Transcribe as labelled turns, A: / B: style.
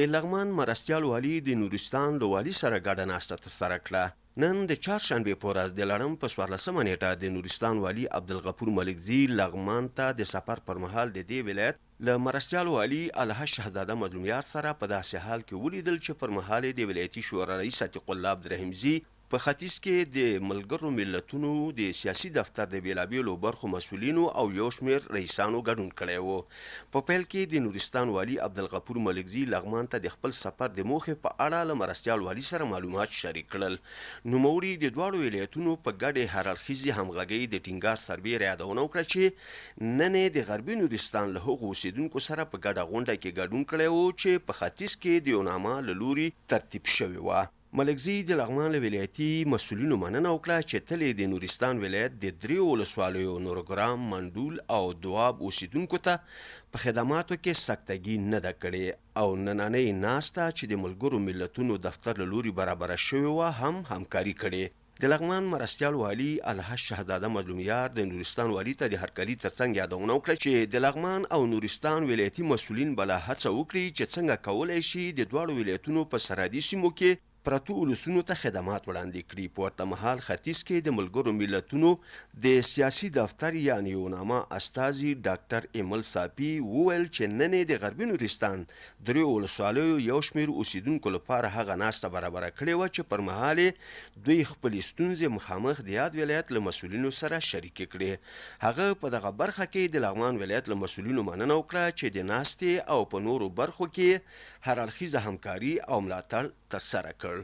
A: د لغمان مرستیال والي د نورستان له والي سره ګډه ناسته ترسره کړه. نن د چهارشنبې په ورځ د لړم په 14مه نیټه د نورستان والي عبدالغفور ملکزي لغمان ته د سفر پرمهال د دې ولایت له مرستیال والي الحاج شهزاده مظلوم سره په داسې حال کې ولیدل چې پرمهال د ولایتي شورا رئیس عتیق الله عبدالرحیمزي په ختیځ کې د ملګرو ملتونو د سیاسي دفتر د بېلو برخو مسوولینو او یو شمېر رئیسانو ګډون کړی و. په پیل کې د نورستان والي عبدالغفور ملکزي لغمان ته د خپل سفر د موخې په اړه له مرستیال والي سره معلومات شریک کړل. نوموړي د دواړو ولایتونو په ګډې هررخیزې همغږۍ د ټینګار سربېره یادونه وکړه چې نن یې د غربي نورستان له هغو اوسېدونکو سره په ګډه غونډه کې ګډون کړی و چې په ختیځ کې د یو نامه له لوري ترتیب شوې وه. ملکزي د لغمان له ولایتي مسوولینو مننه وکړه چې تل د نورستان ولایت د 3 ولسوالیو نورګرام، منډول او دواب اوسېدونکو ته په خدماتو کې سکتګي نه ده کړې او نننۍ ناسته چې د ملګرو ملتونو دفتر له لوري برابره شوې وه هم همکاري کړې. د لغمان مرستیال والي الحاج شهزاده مظلوم د نورستان والي ته د هرکلي ترڅنګ یادونه وکړه چې د لغمان او نورستان ولایتي مسوولین بله هڅه وکړي چې څنګه کولی شي د دواړو ولایتونو په سرحدي سیمو کې پرتو ولسونو ته خدمات وړاندې کړي. په ورته مهال ختیځ کې د ملګرو ملتونو د سیاسي دفتر یعنې یو نامه استازي ډاکټر ایمل صافي وویل چې نن د غربي نورستان 3 ولسوالیو یو شمېر اوسېدونکو لپاره هغه ناسته برابره کړې وه چې پر مهال دوی خپلې ستونزې مخامخ د یاد ولایت له مسوولینو سره شریکې کړې. هغه په دغه برخه کې د لغمان ولایت له مسوولینو مننه وکړه چې د ناستې او په نورو برخو کې هر اړخیزه همکاري او ملاتړ ترسره کړ.